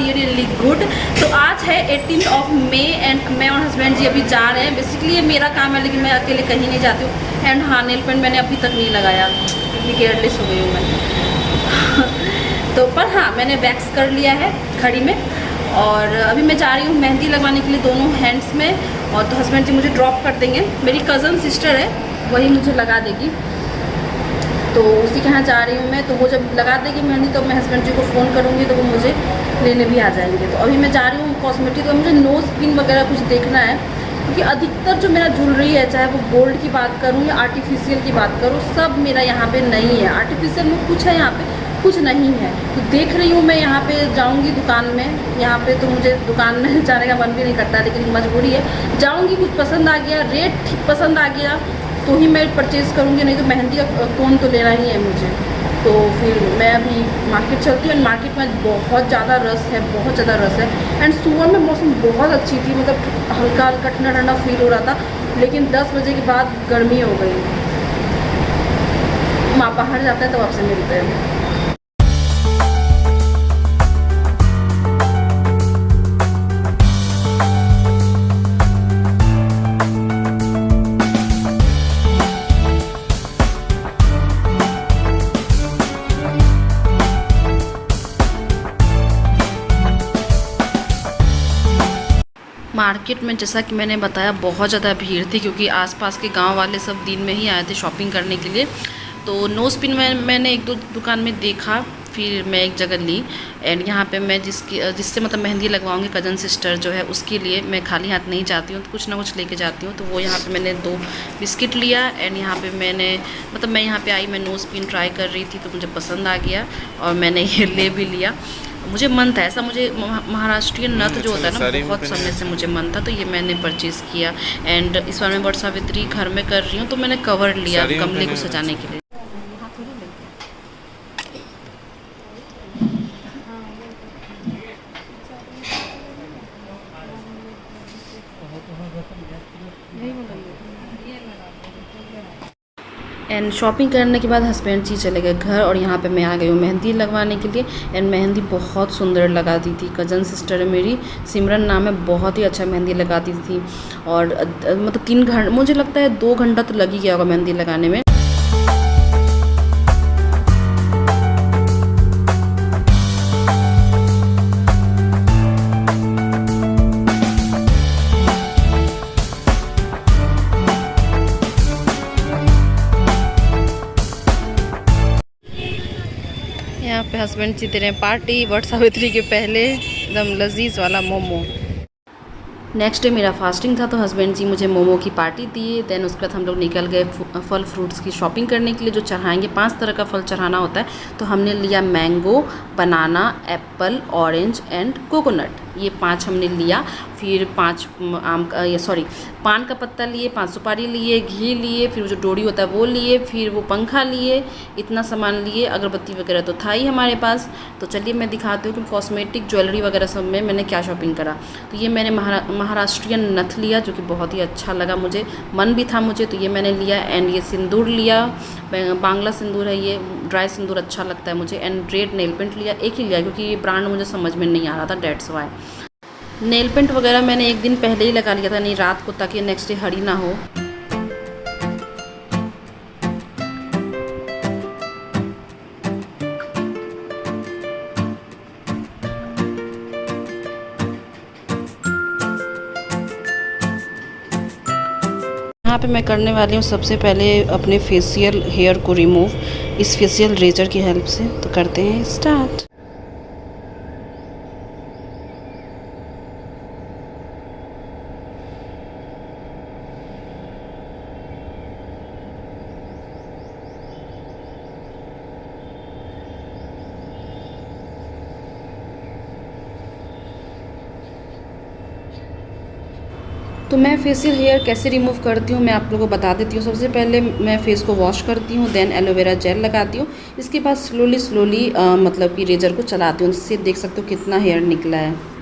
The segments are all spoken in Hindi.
Really good. तो आज है 18 मई एंड मैं और हस्बैंड जी अभी जा रहे हैं। बेसिकली ये मेरा काम है लेकिन मैं अकेले कहीं नहीं जाती हूँ। एंड हाँ, नेल पेंट मैंने अभी तक नहीं लगाया क्योंकि केयरलेस हो गई हूँ मैं। तो पर हाँ, मैंने वैक्स कर लिया है खड़ी में और अभी मैं जा रही हूँ मेहंदी लगवाने के लिए दोनों हैंड्स में। और तो हस्बैंड जी मुझे ड्रॉप कर देंगे, मेरी कज़न सिस्टर है वही मुझे लगा देगी, तो उसी के यहाँ जा रही हूँ मैं। तो वो जब लगा देगी मेहंदी तो मैं हस्बैंड जी को फ़ोन करूँगी तो वो मुझे लेने भी आ जाएंगे। तो अभी मैं जा रही हूँ कॉस्मेटिक, तो मुझे नोज़ पिन वगैरह कुछ देखना है क्योंकि अधिकतर जो मेरा ज्वेलरी है, चाहे वो गोल्ड की बात करूँ या आर्टिफिशियल की बात करूँ, सब मेरा यहाँ पे नहीं है। आर्टिफिशियल में कुछ है, यहाँ पे कुछ नहीं है। तो देख रही हूँ मैं, यहाँ पे जाऊँगी दुकान में। यहाँ पे तो मुझे दुकान में जाने का मन भी नहीं करता लेकिन मजबूरी है, जाऊँगी। कुछ पसंद आ गया, रेट ठीक पसंद आ गया तो ही मैं परचेज़ करूँगी, नहीं तो मेहंदी का कोन तो लेना ही है मुझे। तो फिर मैं अभी मार्केट चलती हूँ। एंड मार्केट में बहुत ज़्यादा रश है, बहुत ज़्यादा रश है। एंड सुबह में मौसम बहुत अच्छी थी, मतलब हल्का हल्का ठंडा ठंडा फील हो रहा था, लेकिन 10 बजे के बाद गर्मी हो गई। माँ बाहर जाता है तो आपसे मिलते हैं। मार्केट में जैसा कि मैंने बताया बहुत ज़्यादा भीड़ थी क्योंकि आसपास के गांव वाले सब दिन में ही आए थे शॉपिंग करने के लिए। तो नोज़ पिन मैंने एक दो दुकान में देखा, फिर मैं एक जगह ली। एंड यहाँ पे मैं जिससे मतलब मेहंदी लगवाऊंगी, कज़न सिस्टर जो है, उसके लिए मैं खाली हाथ नहीं जाती हूँ, तो कुछ ना कुछ लेके जाती हूँ। तो वो यहाँ पे मैंने 2 बिस्किट लिया। एंड यहाँ पे मैंने मतलब मैं यहाँ पे आई, मैं नोज़ पिन ट्राई कर रही थी तो मुझे पसंद आ गया और मैंने ये ले भी लिया। मुझे मन था ऐसा, मुझे महाराष्ट्रीयन नथ जो होता है ना, बहुत समय से मुझे मन था, तो ये मैंने परचेज़ किया। एंड इस बार मैं वट सावित्री घर में कर रही हूँ तो मैंने कवर लिया गमले को सजाने के लिए। एंड शॉपिंग करने के बाद हस्बैंड जी चले गए घर और यहाँ पे मैं आ गई हूँ मेहंदी लगवाने के लिए। एंड मेहंदी बहुत सुंदर लगा दी थी। कज़न सिस्टर है मेरी, सिमरन नाम है, बहुत ही अच्छा मेहंदी लगा दी थी। और मतलब 3 घंटे, मुझे लगता है 2 घंटा तो लग ही गया होगा मेहंदी लगाने में। यहाँ पे हस्बैंड जी दे रहे हैं पार्टी वट सावित्री के पहले, एकदम लजीज वाला मोमो। नेक्स्ट डे मेरा फास्टिंग था तो हस्बैंड जी मुझे मोमो की पार्टी दिए। देन उसके बाद हम लोग निकल गए फल फ्रूट्स की शॉपिंग करने के लिए, जो चढ़ाएंगे। 5 तरह का फल चढ़ाना होता है, तो हमने लिया mango, banana, Apple, orange and coconut, ये 5 हमने लिया। फिर 5 पान का पत्ता लिए, 5 सुपारी लिए, घी लिए, फिर जो डोरी होता है वो लिए, फिर वो पंखा लिए, इतना सामान लिए। अगरबत्ती वगैरह तो था ही हमारे पास। तो चलिए मैं दिखाती हूँ कि कॉस्मेटिक ज्वेलरी वगैरह सब में मैंने क्या शॉपिंग करा। तो ये मैंने महाराष्ट्रियन नथ लिया जो कि बहुत ही अच्छा लगा मुझे, मन भी था मुझे, तो ये मैंने लिया। एंड ये सिंदूर लिया, बांग्ला सिंदूर है, ये ड्राई सिंदूर अच्छा लगता है मुझे। एंड रेड नेल पेंट लिया, एक ही लिया क्योंकि ये ब्रांड मुझे समझ में नहीं आ रहा था, डेट्स वाई। नेल पेंट वगैरह मैंने एक दिन पहले ही लगा लिया था, नहीं रात को, ताकि नेक्स्ट डे हरी ना हो। यहाँ पे मैं करने वाली हूँ सबसे पहले अपने फेशियल हेयर को रिमूव इस फेशियल रेजर की हेल्प से। तो करते हैं स्टार्ट। तो मैं फेशियल हेयर कैसे रिमूव करती हूँ मैं आप लोगों को बता देती हूँ। सबसे पहले मैं फेस को वॉश करती हूँ, देन एलोवेरा जेल लगाती हूँ। इसके बाद स्लोली मतलब कि रेजर को चलाती हूँ, जिससे देख सकते हो कितना हेयर निकला है।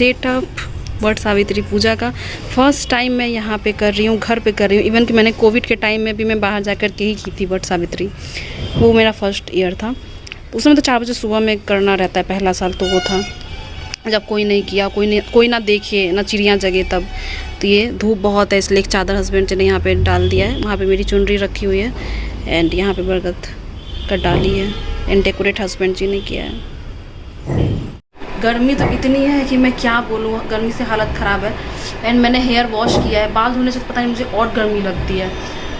सेटअप वट सावित्री पूजा का फर्स्ट टाइम मैं यहाँ पे कर रही हूँ, घर पे कर रही हूँ। इवन कि मैंने कोविड के टाइम में भी मैं बाहर जाकर के ही की थी वट सावित्री, वो मेरा फर्स्ट ईयर था। उसमें तो 4 बजे सुबह में करना रहता है, पहला साल तो वो था जब कोई नहीं किया, कोई ना देखे ना चिड़िया जगे तब। तो ये धूप बहुत है इसलिए एक चादर हस्बैंड जी ने यहाँ पे डाल दिया है। वहाँ पे मेरी चुनरी रखी हुई है एंड यहाँ पे बरगद का डाली है एंड डेकोरेट हस्बैंड जी ने किया है। गर्मी तो इतनी है कि मैं क्या बोलूँ, गर्मी से हालत ख़राब है। एंड मैंने हेयर वॉश किया है, बाल धोने से पता नहीं मुझे और गर्मी लगती है।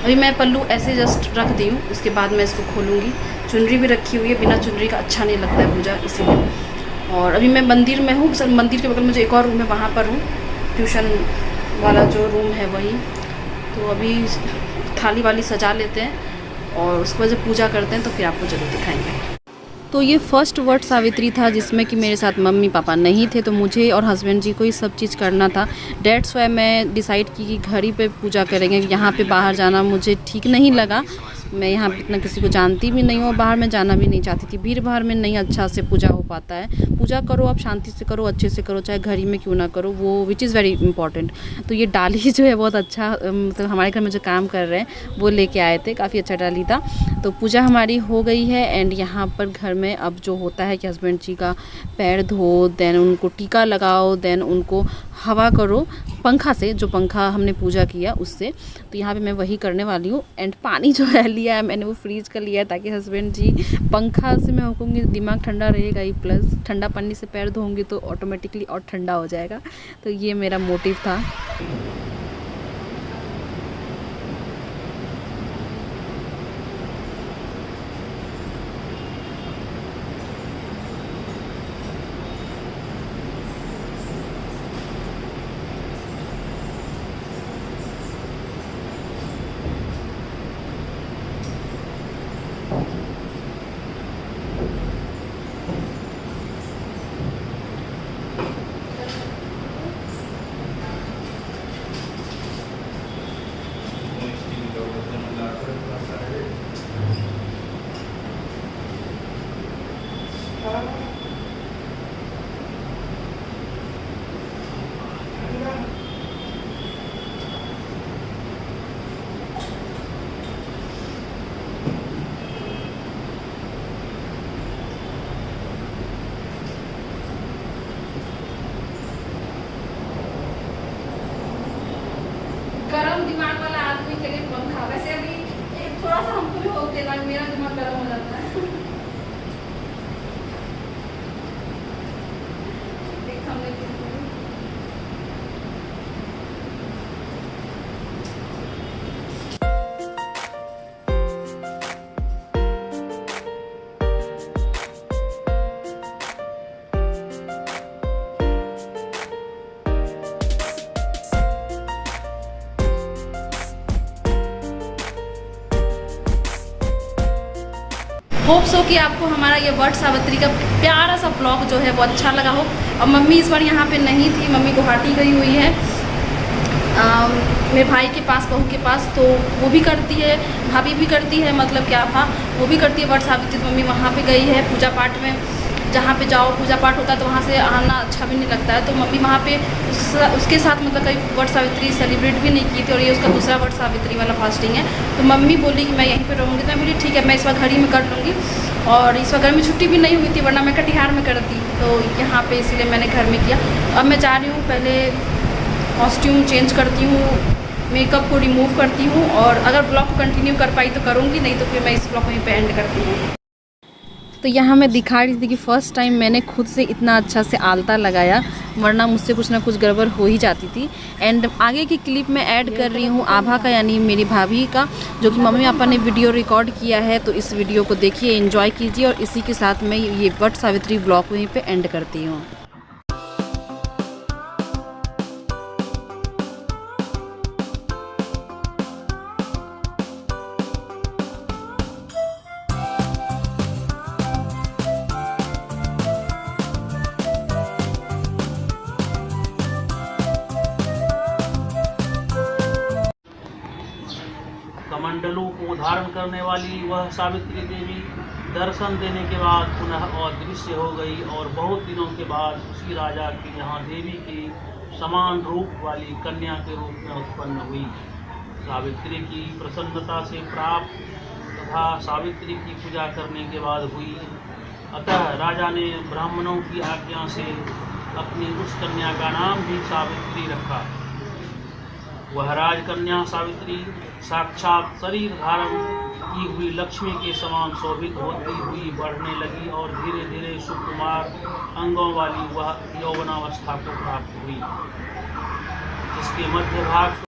अभी मैं पल्लू ऐसे जस्ट रख दी हूँ, उसके बाद मैं इसको खोलूँगी। चुनरी भी रखी हुई है, बिना चुनरी का अच्छा नहीं लगता है पूजा, इसीलिए। और अभी मैं मंदिर में हूँ, मंदिर के बगल में जो एक और रूम है वहाँ पर हूँ, ट्यूशन वाला जो रूम है वही। तो अभी थाली वाली सजा लेते हैं और उसके बाद जब पूजा करते हैं तो फिर आपको ज़रूर दिखाएंगे। तो ये फर्स्ट वट सावित्री था जिसमें कि मेरे साथ मम्मी पापा नहीं थे, तो मुझे और हस्बैंड जी को ही सब चीज़ करना था। डेट्स वाई मैं डिसाइड की कि घर ही पे पूजा करेंगे। यहाँ पे बाहर जाना मुझे ठीक नहीं लगा। मैं यहाँ पे इतना किसी को जानती भी नहीं हूँ, बाहर में जाना भी नहीं चाहती थी। भीड़ भाड़ में नहीं अच्छा से पूजा हो पाता है। पूजा करो आप शांति से करो, अच्छे से करो, चाहे घर ही में क्यों ना करो, वो विच इज़ वेरी इंपॉर्टेंट। तो ये डाली जो है बहुत अच्छा, मतलब हमारे घर में जो काम कर रहे हैं वो लेके आए थे, काफ़ी अच्छा डाली था। तो पूजा हमारी हो गई है एंड यहाँ पर घर में अब जो होता है कि हस्बैंड जी का पैर धो, देन उनको टीका लगाओ, देन उनको हवा करो पंखा से, जो पंखा हमने पूजा किया उससे। तो यहाँ पे मैं वही करने वाली हूँ। एंड पानी जो है लिया है मैंने, वो फ्रीज कर लिया है ताकि हस्बैंड जी पंखा से मैं होंगी दिमाग ठंडा रहेगा ही, प्लस ठंडा पानी से पैर धोंगी तो ऑटोमेटिकली और ठंडा हो जाएगा। तो ये मेरा मोटिव था। गरम दिमाग वाला आदमी के लिए पंखा, वैसे अभी एक थोड़ा सा हमको भी हो देना, मेरा दिमाग गरम हो जाता है। देख हमने होप सो कि आपको हमारा ये वट सावित्री का प्यारा सा ब्लॉग जो है वो अच्छा लगा हो। और मम्मी इस बार यहाँ पे नहीं थी, मम्मी गुवाहाटी गई हुई है मेरे भाई के पास, बहू के पास। तो वो भी करती है, भाभी भी करती है, मतलब क्या था वो भी करती है वट सावित्री। तो मम्मी वहाँ पे गई है पूजा पाठ में, जहाँ पे जाओ पूजा पाठ होता है तो वहाँ से आना अच्छा भी नहीं लगता है। तो मम्मी वहाँ पे उसके साथ मतलब कहीं वट सावित्री सेलिब्रेट भी नहीं की थी, और ये उसका दूसरा वट सावित्री वाला फास्टिंग है। तो मम्मी बोली कि मैं यहीं पे रहूँगी, तो मैं बोली ठीक है, मैं इस बार घर ही में कर लूँगी। और इस बार घर में छुट्टी भी नहीं हुई थी, वरना मैं कटिहार में करती। तो यहाँ पे इसीलिए मैंने घर में किया। अब मैं जा रही हूँ, पहले कॉस्ट्यूम चेंज करती हूँ, मेकअप को रिमूव करती हूँ, और अगर ब्लॉग को कंटिन्यू कर पाई तो करूँगी, नहीं तो फिर मैं इस ब्लॉग को यहीं पे एंड करती हूँ। तो यहाँ मैं दिखा रही थी कि फ़र्स्ट टाइम मैंने खुद से इतना अच्छा से आलता लगाया, वरना मुझसे कुछ ना कुछ गड़बड़ हो ही जाती थी। एंड आगे की क्लिप में ऐड कर रही हूँ आभा का, यानी मेरी भाभी का, जो कि मम्मी पापा ने वीडियो रिकॉर्ड किया है। तो इस वीडियो को देखिए, एंजॉय कीजिए, और इसी के साथ मैं ये वट सावित्री ब्लॉग वहीं पे एंड करती हूँ। कमंडलों को धारण करने वाली वह सावित्री देवी दर्शन देने के बाद पुनः अदृश्य हो गई और बहुत दिनों के बाद उसी राजा के यहाँ देवी की समान रूप वाली कन्या के रूप में उत्पन्न हुई। सावित्री की प्रसन्नता से प्राप्त तथा सावित्री की पूजा करने के बाद हुई। अतः राजा ने ब्राह्मणों की आज्ञा से अपनी उस कन्या का नाम भी सावित्री रखा। वह राजकन्या सावित्री साक्षात शरीर धारण की हुई लक्ष्मी के समान शोभित होती हुई बढ़ने लगी और धीरे धीरे सुकुमार अंगों वाली वह यौवनावस्था को प्राप्त हुई, जिसके मध्य भाग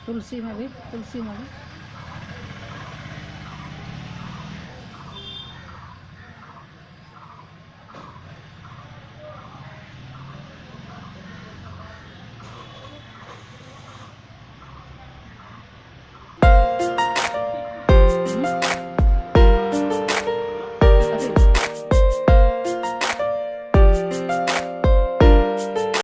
तुलसी में भी